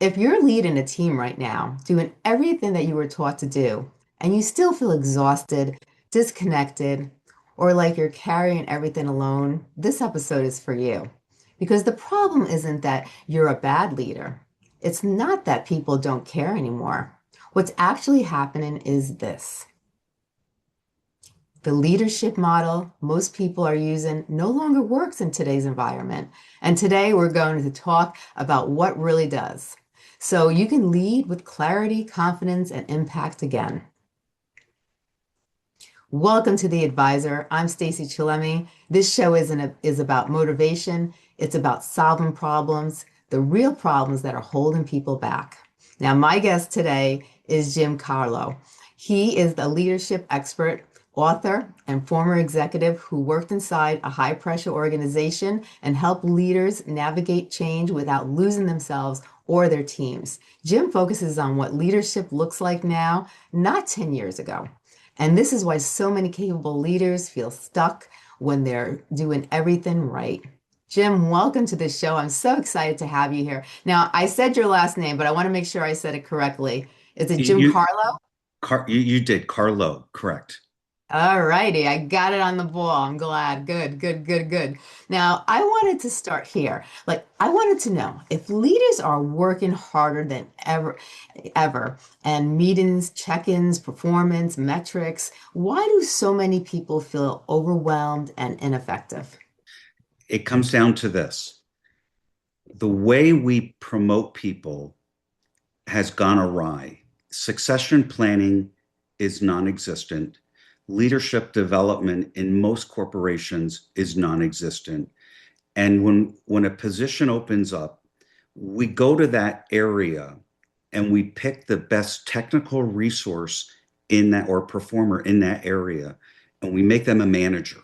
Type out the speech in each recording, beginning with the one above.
If you're leading a team right now, doing everything that you were taught to do, and you still feel exhausted, disconnected, or like you're carrying everything alone, this episode is for you. Because the problem isn't that you're a bad leader. It's not that people don't care anymore. What's actually happening is this. The leadership model most people are using no longer works in today's environment. And today we're going to talk about what really does. So you can lead with clarity, confidence, and impact again. Welcome to The Advisor. I'm Stacey Chillemi. This show is about motivation. It's about solving problems, the real problems that are holding people back. Now, my guest today is Jim Carlough. He is the leadership expert, author, and former executive who worked inside a high pressure organization and helped leaders navigate change without losing themselves or their teams. Jim focuses on what leadership looks like now, not 10 years ago. And this is why so many capable leaders feel stuck when they're doing everything right. Jim, welcome to the show. I'm so excited to have you here. Now, I said your last name, but I want to make sure I said it correctly. Is it You Jim you Carlo? you did Carlo, correct. All righty, I got it on the ball. I'm glad. Good, good, good, good. Now, I wanted to start here. I wanted to know if leaders are working harder than ever, and meetings, check-ins, performance, metrics, why do so many people feel overwhelmed and ineffective? It comes down to this. The way we promote people has gone awry. Succession planning is non-existent. Leadership development in most corporations is non-existent. And when a position opens up, we go to that area and we pick the best technical resource in that or performer in that area, and we make them a manager.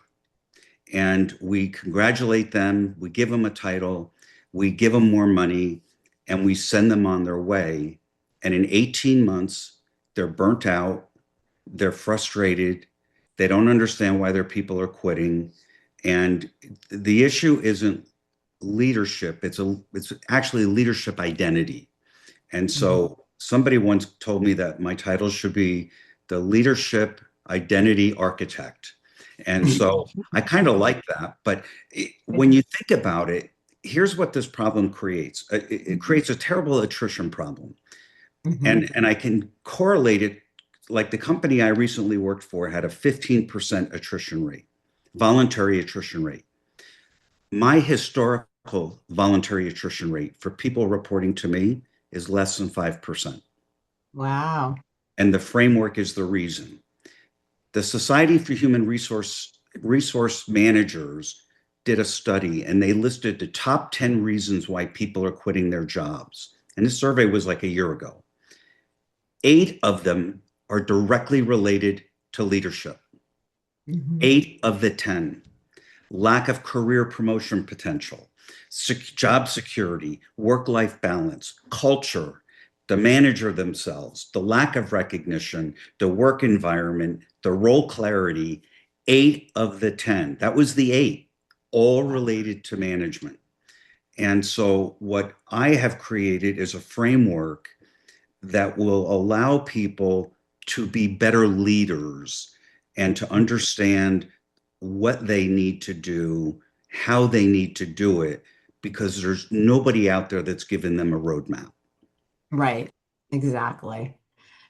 And we congratulate them, we give them a title, we give them more money, and we send them on their way. And in 18 months, they're burnt out, they're frustrated, they don't understand why their people are quitting. And the issue isn't leadership, it's actually leadership identity. And Mhm. so somebody once told me that my title should be the leadership identity architect. And so I kind of like that. But when you think about it, here's what this problem creates. It creates a terrible attrition problem. Mhm. And I can correlate it, like the company I recently worked for had a 15% attrition rate, voluntary attrition rate. My historical voluntary attrition rate for people reporting to me is less than 5%. Wow. And the framework is the reason. The Society for Human Resource Managers did a study and they listed the top 10 reasons why people are quitting their jobs. And this survey was like a year ago. 8 of them are directly related to leadership. Mhm. 8 of the 10. Lack of career promotion potential, job security, work life balance, culture, the manager themselves, the lack of recognition, the work environment, the role clarity. 8 of the 10. That was the 8, all Wow. related to management. And so, what I have created is a framework that will allow people to be better leaders and to understand what they need to do, how they need to do it, because there's nobody out there that's given them a roadmap. Right. Exactly.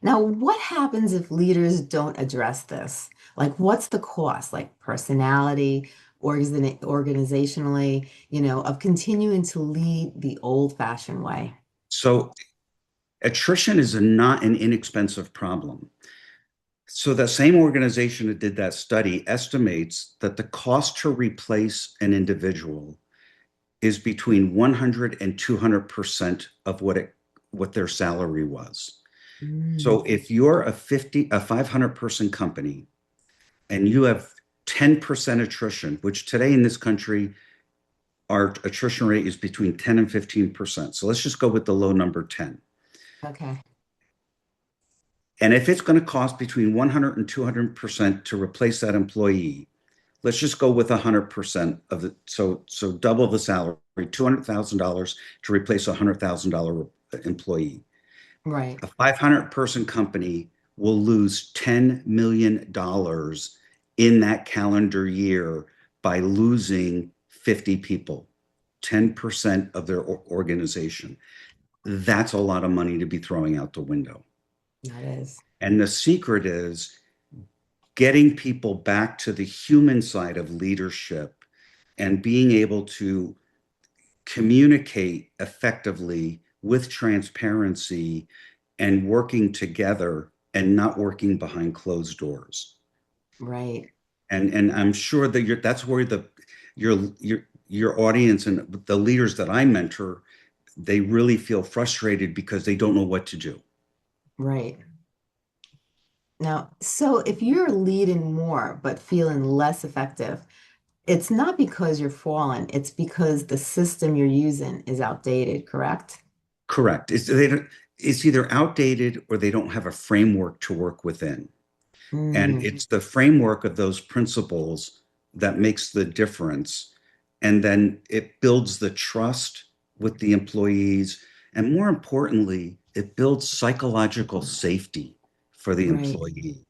Now, what happens if leaders don't address this? Like, what's the cost, like personality, organizationally, of continuing to lead the old-fashioned way? So attrition is not an inexpensive problem. So the same organization that did that study estimates that the cost to replace an individual is between 100 and 200% of what their salary was. Mm. So if you're a 500 person company and you have 10% attrition, which today in this country, our attrition rate is between 10 and 15%. So let's just go with the low number 10. Okay. And if it's going to cost between 100 and 200% to replace that employee, let's just go with 100% of the, so double the salary, $200,000 to replace a $100,000 employee. Right. A 500-person company will lose $10 million in that calendar year by losing 50 people, 10% of their organization. That's a lot of money to be throwing out the window. That is. And the secret is getting people back to the human side of leadership and being able to communicate effectively with transparency and working together and not working behind closed doors. Right. And I'm sure that that's where your audience and the leaders that I mentor, they really feel frustrated because they don't know what to do. Right. Now, so if you're leading more but feeling less effective, it's not because you're falling, it's because the system you're using is outdated, correct? Correct. It's either outdated or they don't have a framework to work within. And Mm, it's the framework of those principles that makes the difference. And then it builds the trust with the employees. And more importantly, it builds psychological safety for the right, employee.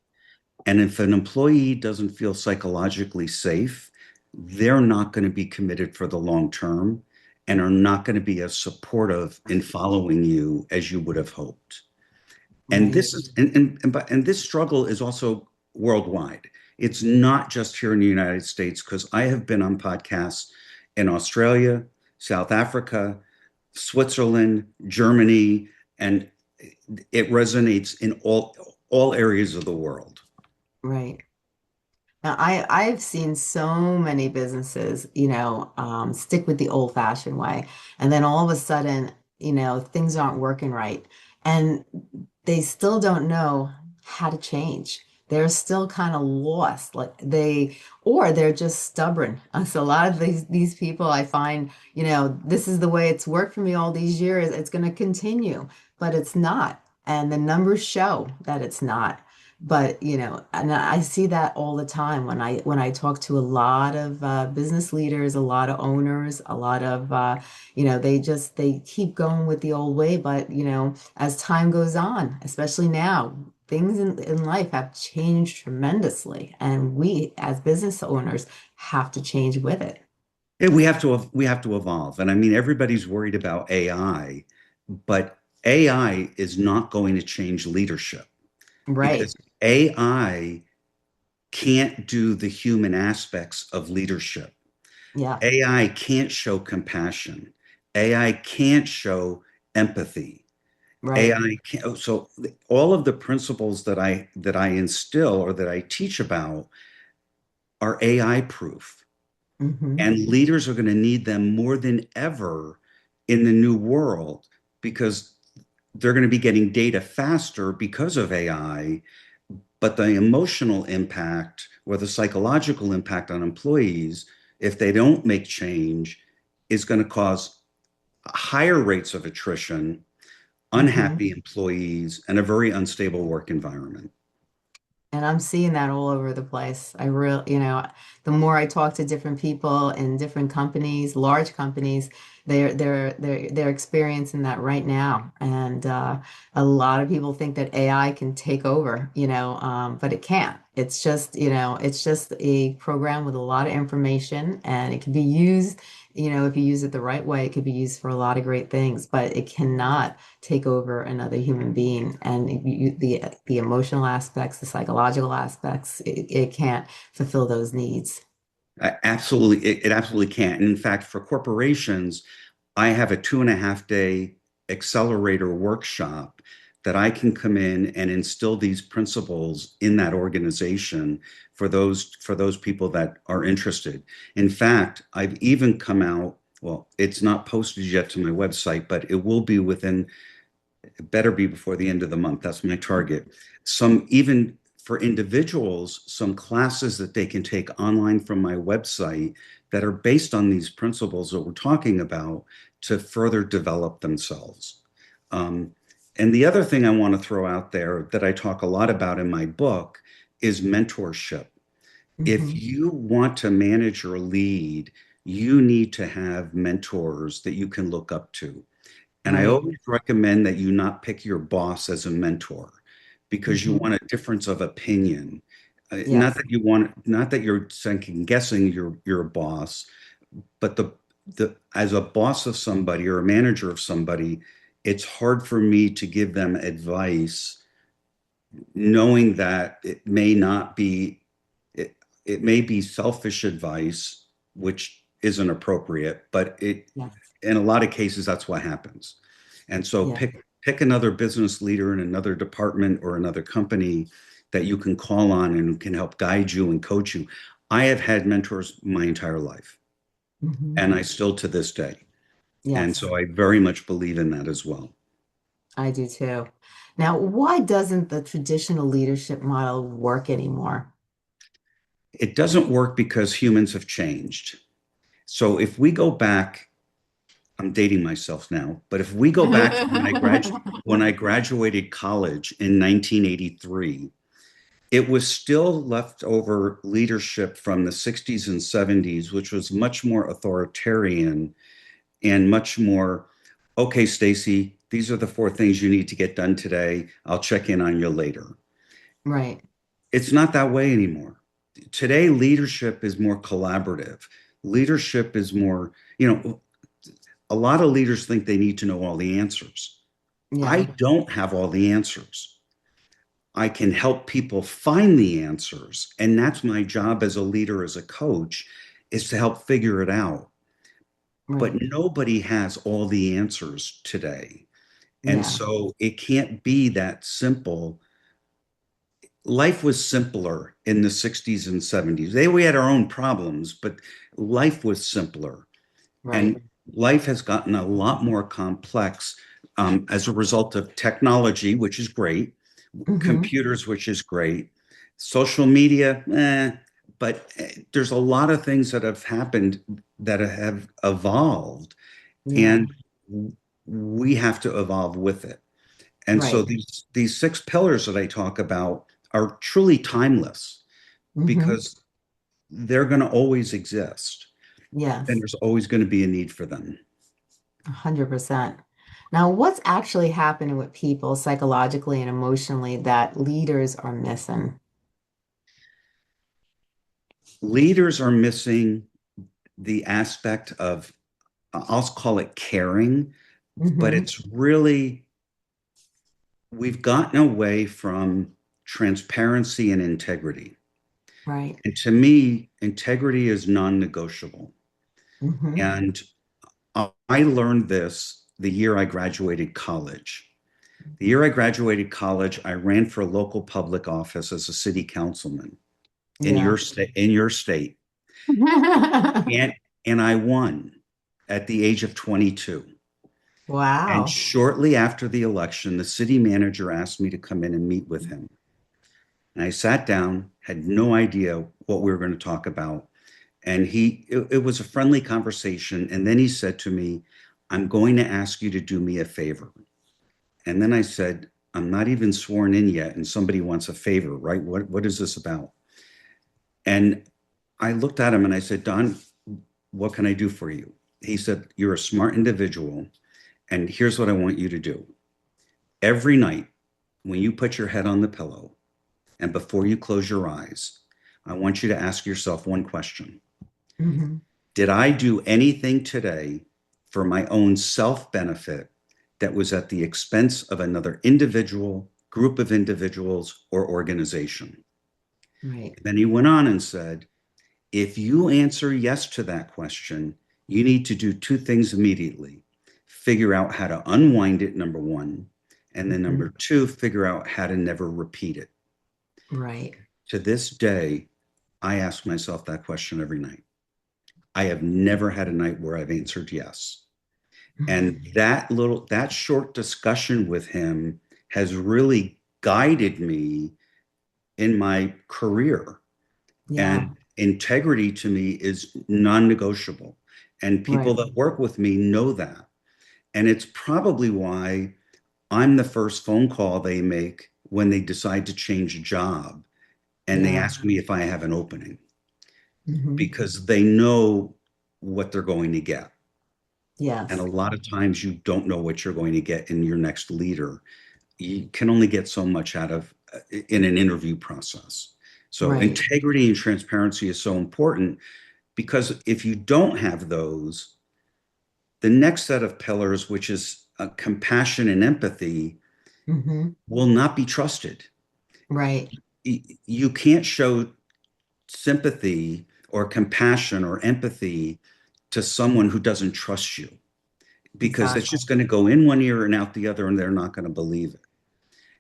And if an employee doesn't feel psychologically safe, they're not going to be committed for the long term and are not going to be as supportive in following you as you would have hoped. And right. this is and this struggle is also worldwide. It's not just here in the United States, because I have been on podcasts in Australia, South Africa, Switzerland, Germany, and it resonates in all areas of the world. Right. Now, I've seen so many businesses, stick with the old-fashioned way, and then all of a sudden, things aren't working right, and they still don't know how to change. They're still kind of lost, or they're just stubborn. So a lot of these people, I find, this is the way it's worked for me all these years. It's going to continue, but it's not, and the numbers show that it's not. But, and I see that all the time when I talk to a lot of business leaders, a lot of owners, a lot of they keep going with the old way. But, as time goes on, especially now, things in life have changed tremendously, and we as business owners have to change with it. Yeah, we have to evolve. And I mean, everybody's worried about AI, but AI is not going to change leadership Right. because AI can't do the human aspects of leadership. Yeah. AI can't show compassion. AI can't show empathy. Right. AI can't, so all of the principles that I instill or that I teach about are AI proof. Hmm. And leaders are going to need them more than ever in the new world because they're going to be getting data faster because of AI, but the emotional impact or the psychological impact on employees, if they don't make change, is going to cause higher rates of attrition, Hmm. unhappy employees, and a very unstable work environment. And I'm seeing that all over the place. The more I talk to different people in different companies, large companies, they're experiencing that right now. And a lot of people think that AI can take over, but it can't. It's just a program with a lot of information, and it can be used, if you use it the right way, it could be used for a lot of great things, but it cannot take over another human being. And the emotional aspects, the psychological aspects, it can't fulfill those needs. Absolutely, it absolutely can't. And in fact, for corporations, I have a 2.5 day accelerator workshop that I can come in and instill these principles in that organization for those people that are interested. In fact, I've even come out, well, it's not posted yet to my website, but it will be within it better be before the end of the month. That's my target. Some even for individuals, some classes that they can take online from my website that are based on these principles that we're talking about to further develop themselves. Um, and the other thing I want to throw out there that I talk a lot about in my book is mentorship. If Hmm. you want to manage or lead, you need to have mentors that you can look up to. And I Right. always recommend that you not pick your boss as a mentor because you Hmm. want a difference of opinion. Not Yes. that not that you're second guessing your boss, but the as a boss of somebody or a manager of somebody, it's hard for me to give them advice knowing that it, it may be selfish advice, which isn't appropriate, but it Yes. in a lot of cases that's what happens. And so Yes. pick another business leader in another department or another company that you can call on and who can help guide you and coach you. I have had mentors my entire life, Hmm. and I still to this day. And Yes. so I very much believe in that as well. I do too. Now, why doesn't the traditional leadership model work anymore? It doesn't work because humans have changed. So if we go back, I'm dating myself now, but if we go back to when I graduated college in 1983, it was still leftover leadership from the 60s and 70s, which was much more authoritarian and much more, okay, Stacy, these are the four things you need to get done today. I'll check in on you later. Right. It's not that way anymore. Today, leadership is more collaborative. Leadership is more, a lot of leaders think they need to know all the answers. I Yeah. don't have all the answers. I can help people find the answers. And that's my job as a leader, as a coach, is to help figure it out. But Right. nobody has all the answers today. And Yeah. so it can't be that simple. Life was simpler in the 60s and 70s. We had our own problems, but life was simpler. Right. And life has gotten a lot more complex as a result of technology, which is great, Hmm. computers, which is great, social media, but there's a lot of things that have happened that have evolved, Yeah. and we have to evolve with it. And so Right. these six pillars that I talk about are truly timeless Hmm. because they're going to always exist, and Yes. there's always going to be a need for them. 100%. Now, what's actually happening with people psychologically and emotionally that leaders are missing? Leaders are missing the aspect of, I'll call it caring, but Hmm. it's really, we've gotten away from transparency and integrity. Right. And to me, integrity is non negotiable. Hmm. And I learned this the year I graduated college. The year I graduated college, I ran for a local public office as a city councilman Yeah. in your state, and and I won at the age of 22. And Wow. shortly after the election, the city manager asked me to come in and meet with him. And I sat down, had no idea what we were going to talk about. And it was a friendly conversation. And then he said to me, I'm going to ask you to do me a favor. And then I said, I'm not even sworn in yet. And somebody wants a favor, right? What is this about? And I looked at him and I said, Don, what can I do for you? He said, you're a smart individual. And here's what I want you to do. Every night, when you put your head on the pillow and before you close your eyes, I want you to ask yourself one question. Hmm. Did I do anything today for my own self benefit that was at the expense of another individual, group of individuals, or organization? Right. And then he went on and said, if you answer yes to that question, you need to do two things immediately: figure out how to unwind it, number one, and then Hmm. number two, figure out how to never repeat it. Right. To this day, I ask myself that question every night. I have never had a night where I've answered yes. And that short discussion with him has really guided me in my career. Yeah. And integrity to me is non-negotiable. And people Right. that work with me know that. And it's probably why I'm the first phone call they make when they decide to change a job and they Yeah. ask me if I have an opening Hmm. because they know what they're going to get. And a Yes. lot of times you don't know what you're going to get in your next leader. You can only get so much out of in an interview process. So Right. integrity and transparency is so important because if you don't have those, the next set of pillars, which is compassion and empathy, Hmm. will not be trusted. Right. You can't show sympathy or compassion or empathy to someone who doesn't trust you because it's Exactly. just going to go in one ear and out the other, and they're not going to believe it.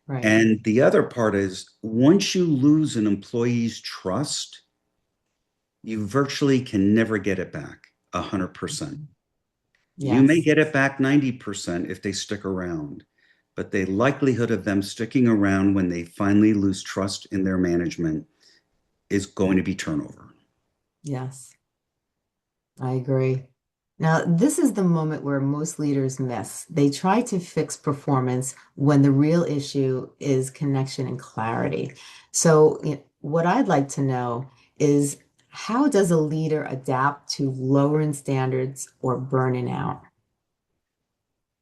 Right. And the other part is once you lose an employee's trust, you virtually can never get it back 100%. Mhm. You may Yes. get it back 90% if they stick around, but the likelihood of them sticking around when they finally lose trust in their management is going to be turnover. Yes. I agree. Now, this is the moment where most leaders miss. They try to fix performance when the real issue is connection and clarity. So, what I'd like to know is how does a leader adapt to lowering standards or burning out?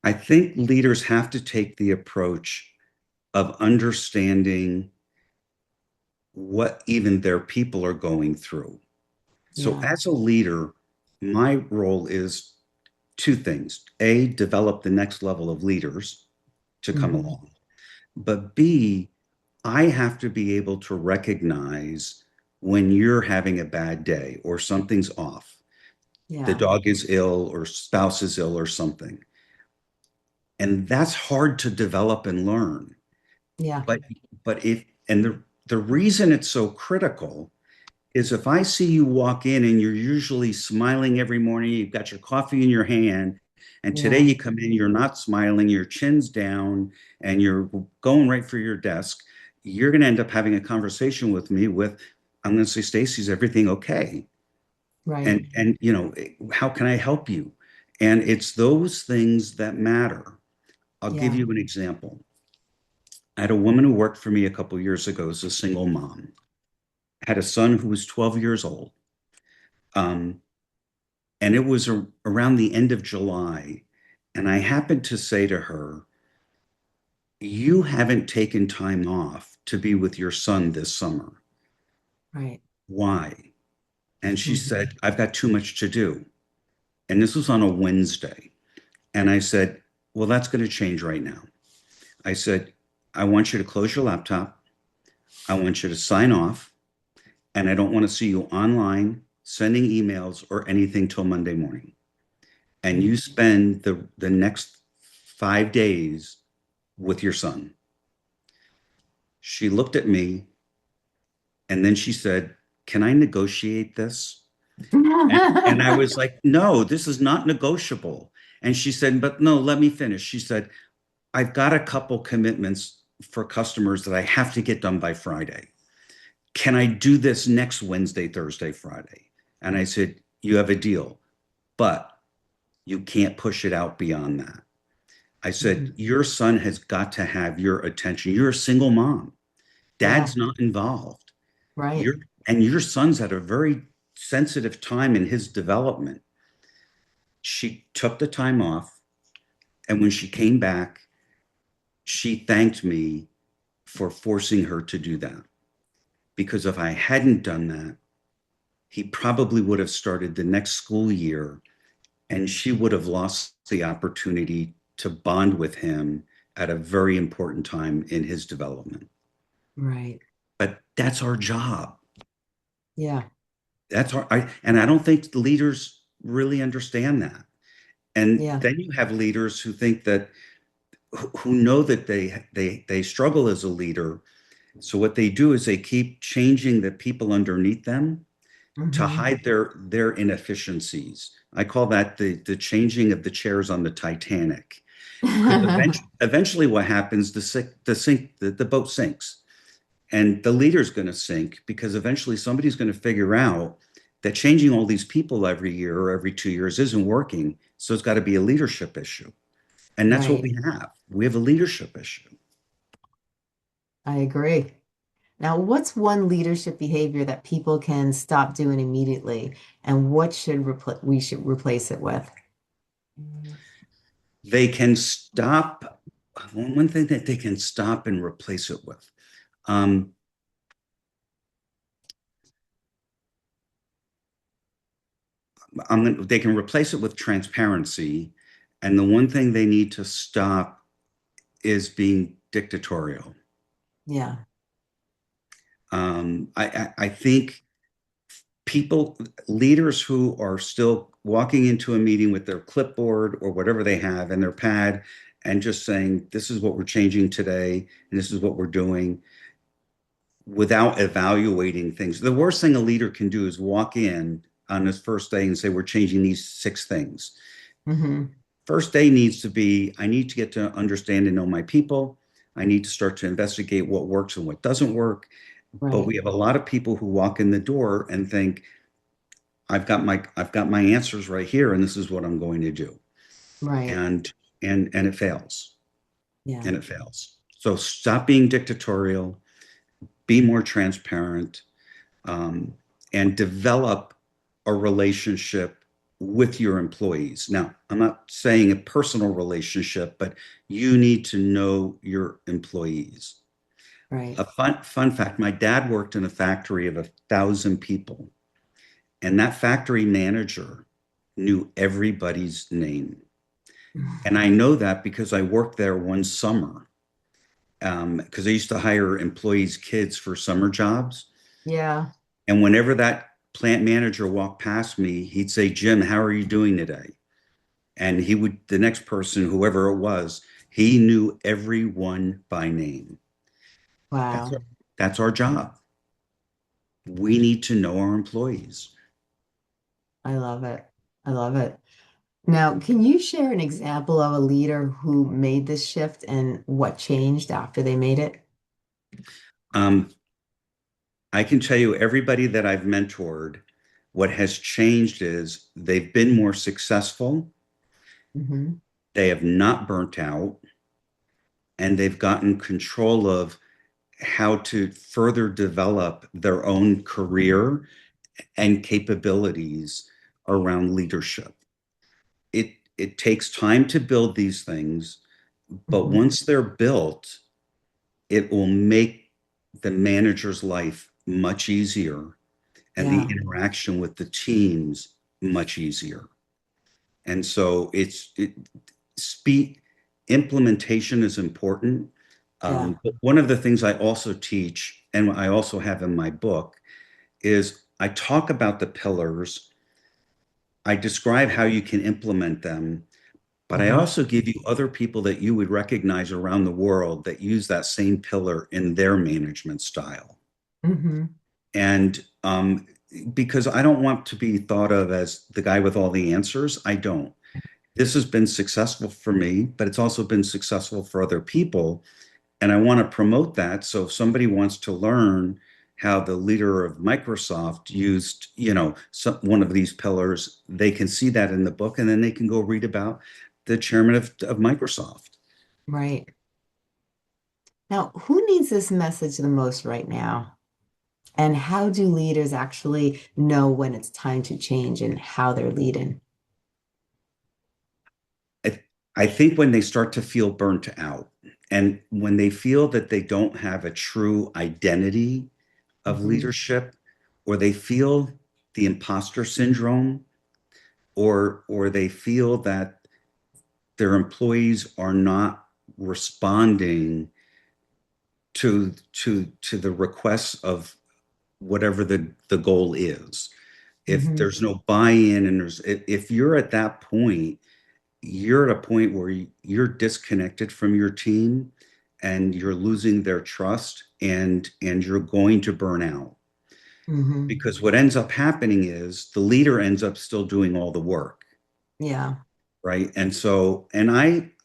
I think leaders have to take the approach of understanding what even their people are going through. So, Yeah. as a leader, my role is two things. A, develop the next level of leaders to come Hmm. along. But B, I have to be able to recognize when you're having a bad day or something's off. The Yeah. dog is ill or spouse is ill or something. And that's hard to develop and learn. Yeah. But but if and the reason it's so critical is if I see you walk in and you're usually smiling every morning, you've got your coffee in your hand, and today Yeah. you come in, you're not smiling, your chin's down, and you're going right for your desk, you're going to end up having a conversation with me with, I'm going to say, Stacy, is everything okay? Right. And how can I help you? And it's those things that matter. I'll give Yeah. you an example. I had a woman who worked for me a couple of years ago as a single mom, had a son who was 12 years old. Um, And it was around the end of July. And I happened to say to her, you haven't taken time off to be with your son this summer. Right. Why? And she Hmm. said, I've got too much to do. And this was on a Wednesday. And I said, well, that's going to change right now. I said, I want you to close your laptop. I want you to sign off. And I don't want to see you online, sending emails or anything till Monday morning. And you spend the next 5 days with your son. She looked at me and then she said, can I negotiate this? And I was like, no, this is not negotiable. And she said, but no, let me finish. She said, I've got a couple commitments for customers that I have to get done by Friday. Can I do this next Wednesday, Thursday, Friday? And I said, you have a deal, but you can't push it out beyond that. I said, Mhm. your son has got to have your attention. You're a single mom. Yeah. Dad's not involved. Right. You're and your son's at a very sensitive time in his development. She took the time off, and when she came back, she thanked me for forcing her to do that. Because if I hadn't done that, he probably would have started the next school year and she would have lost the opportunity to bond with him at a very important time in his development. Right. But that's our job. Yeah. And I don't think the leaders really understand that. And Yeah. then you have leaders who think that who know that they struggle as a leader. So what they do is they keep changing the people underneath them to Hmm. hide their inefficiencies. I call that the changing of the chairs on the Titanic. Because eventually what happens, the boat sinks. And the leader's going to sink because eventually somebody's going to figure out that changing all these people every year or every 2 years isn't working. So it's got to be a leadership issue. And that's what Right. we have. We have a leadership issue. I agree. Now, what's one leadership behavior that people can stop doing immediately, and what should we should replace it with? They can stop. One thing that they can stop and replace it with. Um, they can replace it with transparency. And the one thing they need to stop is being dictatorial. Yeah. I think people, leaders who are still walking into a meeting with their clipboard or whatever they have and their pad and just saying, this is what we're changing today, and this is what we're doing without evaluating things. The worst thing a leader can do is walk in on his first day and say, we're changing these 6 things. Hmm. First day needs to be, I need to get to understand and know my people. I need to start to investigate what works and what doesn't work. But Right. we have a lot of people who walk in the door and think, I've got my answers right here, and this is what I'm going to do. Right. And and it fails. Yeah. And it fails. So stop being dictatorial, be more transparent, um, and develop a relationship with your employees. Now, I'm not saying a personal relationship, but you need to know your employees. Right. A fun fact: my dad worked in a factory of 1,000 people, and that factory manager knew everybody's name. And I know that because I worked there one summer, because I used to hire employees' kids for summer jobs. Yeah. And whenever that plant manager walked past me, he'd say, Jim, how are you doing today? And he would, the next person, whoever it was, he knew everyone by name. That's our, Wow. that's our job. We need to know our employees. I love it. I love it. Now, can you share an example of a leader who made this shift and what changed after they made it? Um, I can tell you, everybody that I've mentored, what has changed is they've been more successful, Hmm. they have not burnt out, and they've gotten control of how to further develop their own career and capabilities around leadership. It takes time to build these things, but Hmm. once they're built, it will make the manager's life much easier and the Yeah. interaction with the teams much easier. And so speed implementation is important. Yeah. But one of the things I also teach, and I also have in my book, is I talk about the pillars. I describe how you can implement them, but I Hmm. also give you other people that you would recognize around the world that use that same pillar in their management style. Hmm. And because I don't want to be thought of as the guy with all the answers, I don't. This has been successful for me, but it's also been successful for other people. And I want to promote that. So if somebody wants to learn how the leader of Microsoft used, one of these pillars, they can see that in the book, and then they can go read about the chairman of Microsoft. Right. Now, who needs this message the most right now? And how do leaders actually know when it's time to change and how they're leading? I, I think when they start to feel burnt out and when they feel that they don't have a true identity of Hmm. leadership, or they feel the imposter syndrome, or they feel that their employees are not responding to the requests of whatever the goal is. If Hmm. there's no buy-in, and if you're at that point, you're at a point where you're disconnected from your team and you're losing their trust, and you're going to burn out, Hmm. because what ends up happening is the leader ends up still doing all the work, Yeah. right? And so, and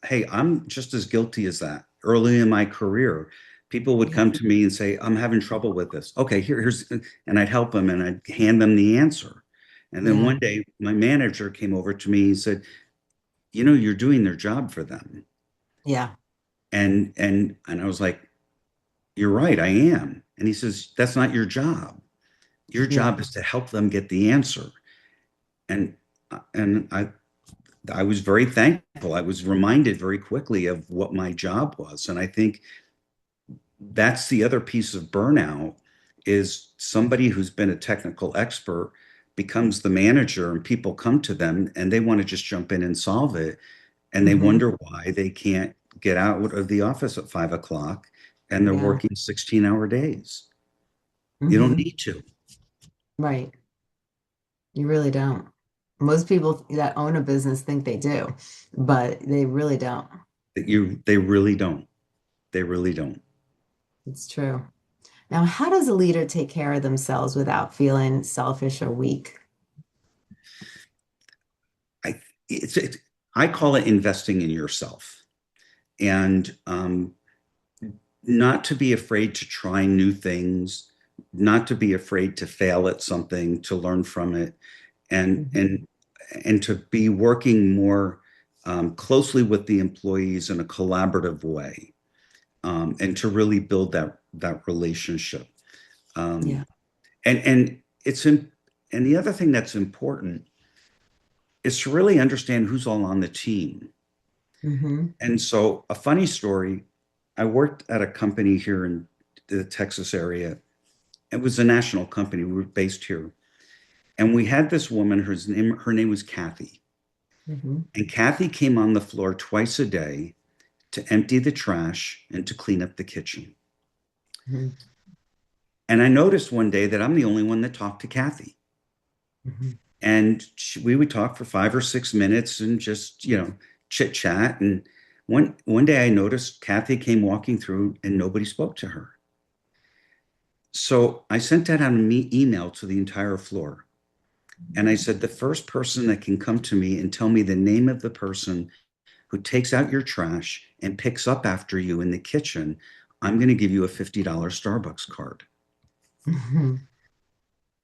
hey, I'm just as guilty as that. Early in my career, people would Yeah. come to me and say, I'm having trouble with this. Okay, here's, and I'd help them and I'd hand them the answer. And then Yeah. one day, my manager came over to me and said, you're doing their job for them. Yeah. And I was like, you're right, I am. And he says, that's not your job. Your Yeah. job is to help them get the answer. And and I I was very thankful. I was reminded very quickly of what my job was. And I think that's the other piece of burnout is somebody who's been a technical expert becomes the manager and people come to them and they want to just jump in and solve it. And they Hmm. wonder why they can't get out of the office at 5 o'clock and they're Yeah. working 16-hour days. You don't Hmm. need to. Right. You really don't. Most people that own a business think they do, but they really don't. They really don't. They really don't. It's true. Now, how does a leader take care of themselves without feeling selfish or weak? I it's I call it investing in yourself and not to be afraid to try new things, not to be afraid to fail at something, to learn from it, and Hmm. and and to be working more closely with the employees in a collaborative way, and to really build that relationship. Um, Yeah. and it's in, and the other thing that's important is to really understand who's all on the team. Hmm. And so, a funny story, I worked at a company here in the Texas area. It was a national company. We were based here. And we had this woman, her name was Kathy. Hmm. And Kathy came on the floor twice a day to empty the trash and to clean up the kitchen. Hmm. And I noticed one day that I'm the only one that talked to Kathy. Hmm. And we would talk for 5 or 6 minutes and just, chit chat. And one day I noticed Kathy came walking through and nobody spoke to her. So I sent out an email to the entire floor. And I said, the first person that can come to me and tell me the name of the person who takes out your trash and picks up after you in the kitchen, I'm going to give you a $50 Starbucks card. Hmm.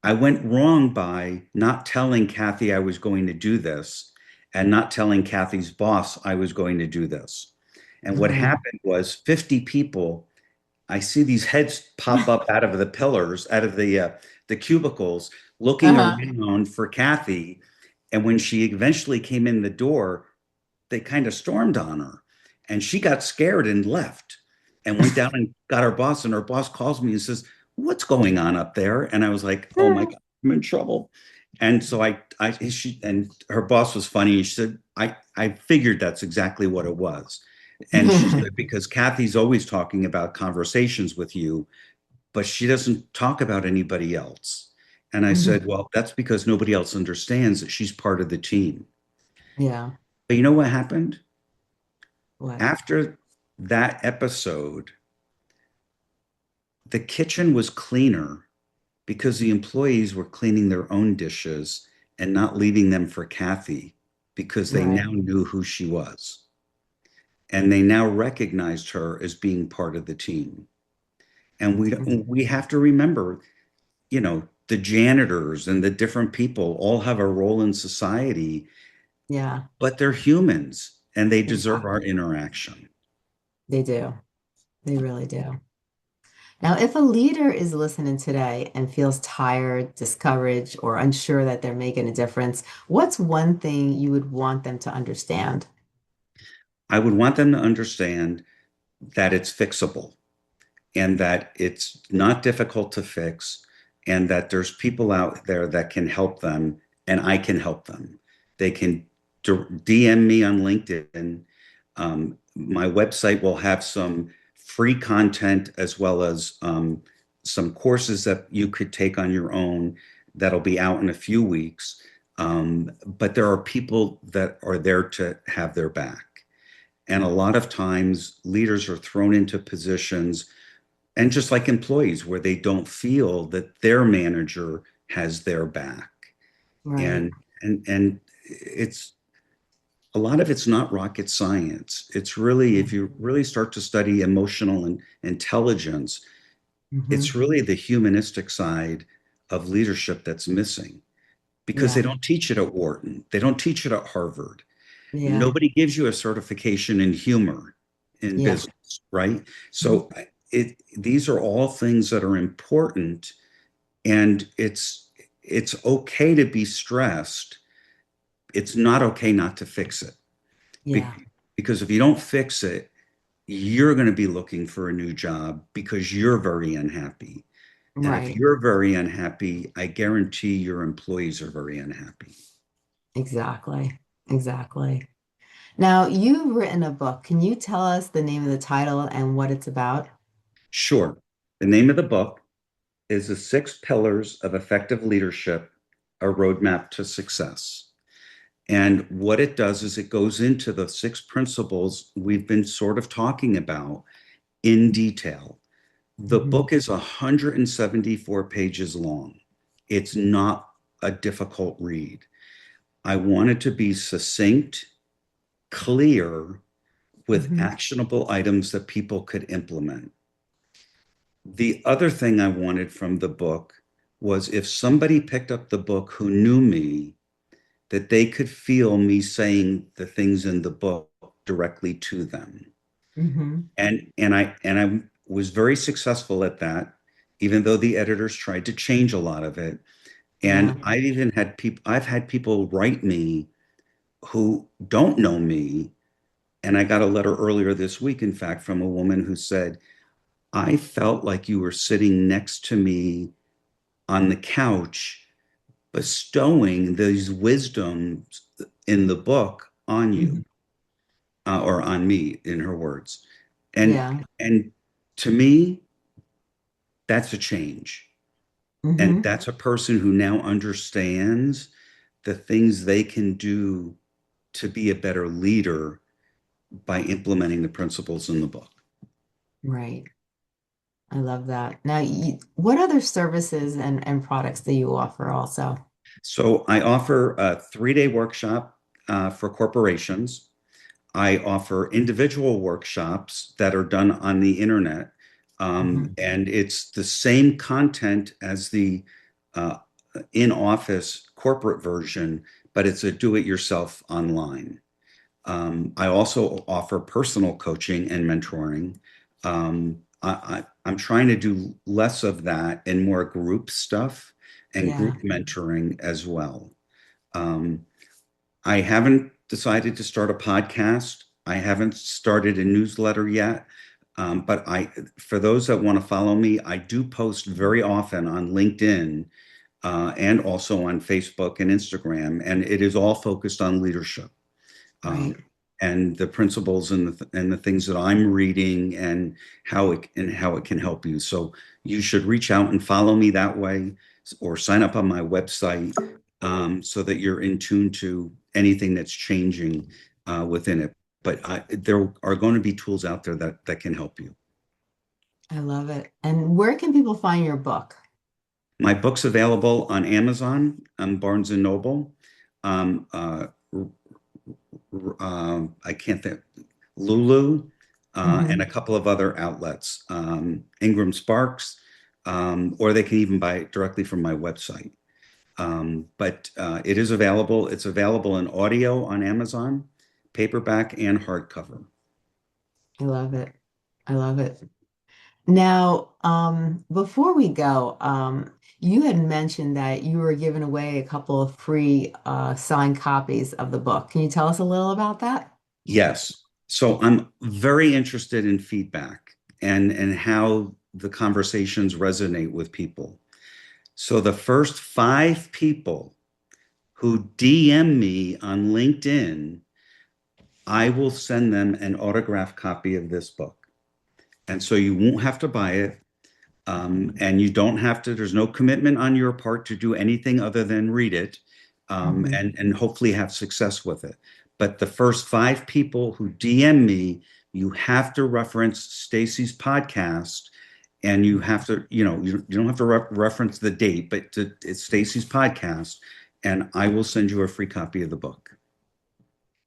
I went wrong by not telling Kathy I was going to do this and not telling Kathy's boss I was going to do this. And what Right. happened was 50 people, I see these heads pop up out of the pillars, out of the cubicles, looking Uh-huh. around for Kathy. And when she eventually came in the door, they kind of stormed on her, and she got scared and left, and went down and got her boss. And her boss calls me and says, "What's going on up there?" And I was like, "Oh my God, I'm in trouble." And so she, and her boss was funny. She said, I figured that's exactly what it was. And she said, because Kathy's always talking about conversations with you, but she doesn't talk about anybody else. And I said, well, that's because nobody else understands that she's part of the team. Yeah. But you know what happened? What? After that episode, the kitchen was cleaner because the employees were cleaning their own dishes and not leaving them for Kathy because they Right. now knew who she was. And they now recognized her as being part of the team. And we have to remember, the janitors and the different people all have a role in society, Yeah. but they're humans and they deserve our Exactly. interaction. They do. They really do. Now, if a leader is listening today and feels tired, discouraged, or unsure that they're making a difference, what's one thing you would want them to understand? I would want them to understand that it's fixable and that it's not difficult to fix and that there's people out there that can help them and I can help them. They can DM me on LinkedIn. My website will have some free content as well as some courses that you could take on your own that'll be out in a few weeks. But there are people that are there to have their back. And a lot of times leaders are thrown into positions, and just like employees, where they don't feel that their manager has their back. Right. And it's a lot of it's not rocket science. It's really, if you really start to study emotional intelligence, it's Mm-hmm. really the humanistic side of leadership that's missing because they Yeah. don't teach it at Wharton. They don't teach it at Harvard. Yeah. Nobody gives you a certification in humor in Yeah. business, right? Mhm. So these are all things that are important, and it's okay to be stressed it's not okay not to fix it. Yeah, Be- because if you don't fix it, you're going to be looking for a new job because you're very unhappy. And if right. you're very unhappy, I guarantee your employees are very unhappy. Exactly. Exactly. Now, you've written a book. Can you tell us the name of the title and what it's about? Sure. The name of the book is The Six Pillars of Effective Leadership, a Roadmap to Success. And what it does is it goes into the six principles we've been sort of talking about in detail. The Mhm. book is 174 pages long. It's not a difficult read. I want it to be succinct, clear, with Mhm. actionable items that people could implement. The other thing I wanted from the book was if somebody picked up the book who knew me, that they could feel me saying the things in the book directly to them. Mhm. And I was very successful at that, even though the editors tried to change a lot of it. Yeah. And I've had people write me who don't know me. And I got a letter earlier this week, in fact, from a woman who said, I felt like you were sitting next to me on the couch, bestowing these wisdoms in the book on Mhm. you, or on me, in her words. Yeah. And to me, that's a change. And Hmm. that's a person who now understands the things they can do to be a better leader by implementing the principles in the book. Right. I love that. Now, what other services and products do you offer also? So I offer a 3-day workshop for corporations. I offer individual workshops that are done on the internet. Hmm. And it's the same content as the uh, in office corporate version, but it's a do it yourself online. I also offer personal coaching and mentoring. I'm trying to do less of that and more group stuff and Yeah. group mentoring as well. Um, I haven't decided to start a podcast. I haven't started a newsletter yet. But for those that want to follow me, I do post very often on LinkedIn, and also on Facebook and Instagram, and it is all focused on leadership, Right. and the principles and the things that I'm reading and how it can help you. So you should reach out and follow me that way, or sign up on my website, so that you're in tune to anything that's changing within it. But there are going to be tools out there that can help you. I love it. And where can people find your book? My book's available on Amazon, on Barnes and Noble. Um, uh, I can't think, Lulu, and a Hmm. couple of other outlets, Ingram Sparks, or they can even buy it directly from my website. But it is available. It's available in audio on Amazon, paperback, and hardcover. I love it. I love it. Now, before we go, you had mentioned that you were giving away a couple of free signed copies of the book. Can you tell us a little about that? Yes. So I'm very interested in feedback and how the conversations resonate with people. So the first 5 people who DM me on LinkedIn, I will send them an autographed copy of this book. And so you won't have to buy it. And you don't have to, there's no commitment on your part to do anything other than read it, Hmm. and hopefully have success with it. But the first 5 people who DM me, you have to reference Stacy's podcast, and you have to, you don't have to reference the date, but it's Stacy's podcast, and I will send you a free copy of the book.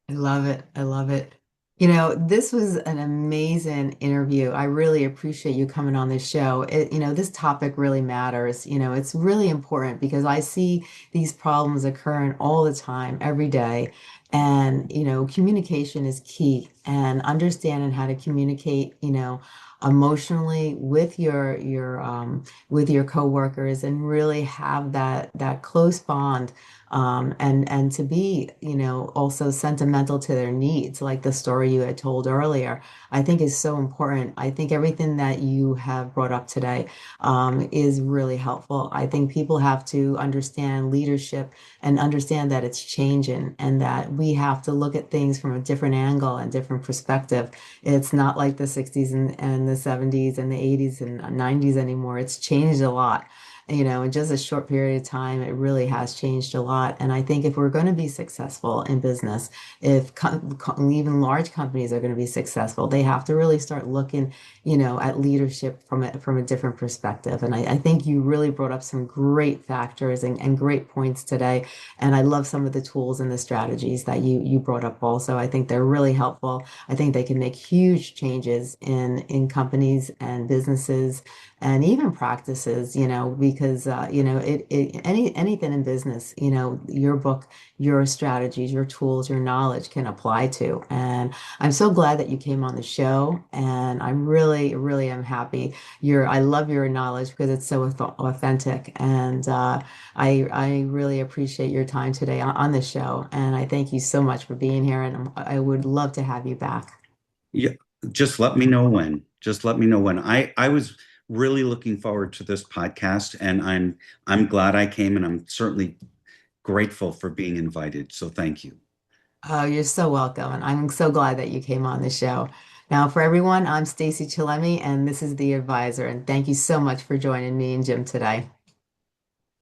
I love it. I love it. You know, this was an amazing interview. I really appreciate you coming on this show. This topic really matters. It's really important because I see these problems occurring all the time, every day. And, communication is key and understanding how to communicate, emotionally with your with your coworkers and really have that close bond and to be, also sentimental to their needs, like the story you had told earlier, I think is so important. I think everything that you have brought up today is really helpful. I think people have to understand leadership and understand that it's changing and that we have to look at things from a different angle and different perspective. It's not like the 60s and the 70s and the 80s and 90s anymore. It's changed a lot. In just a short period of time, it really has changed a lot. And I think if we're going to be successful in business, if even large companies are going to be successful, they have to really start looking, at leadership from a different perspective. And I think you really brought up some great factors and great points today. And I love some of the tools and the strategies that you brought up also. I think they're really helpful. I think they can make huge changes in companies and businesses and even practices, because anything in business, your book, your strategies, your tools, your knowledge can apply to. And I'm so glad that you came on the show, and I'm really, really am happy. I love your knowledge because it's so authentic, and I really appreciate your time today on the show, and I thank you so much for being here, and I would love to have you back. Yeah, just let me know when. Just let me know when. I was really looking forward to this podcast, and I'm glad I came, and I'm certainly grateful for being invited. So thank you. Oh, you're so welcome. And I'm so glad that you came on the show. Now, for everyone, I'm Stacy Chillemi, and this is The Advisor. And thank you so much for joining me and Jim today.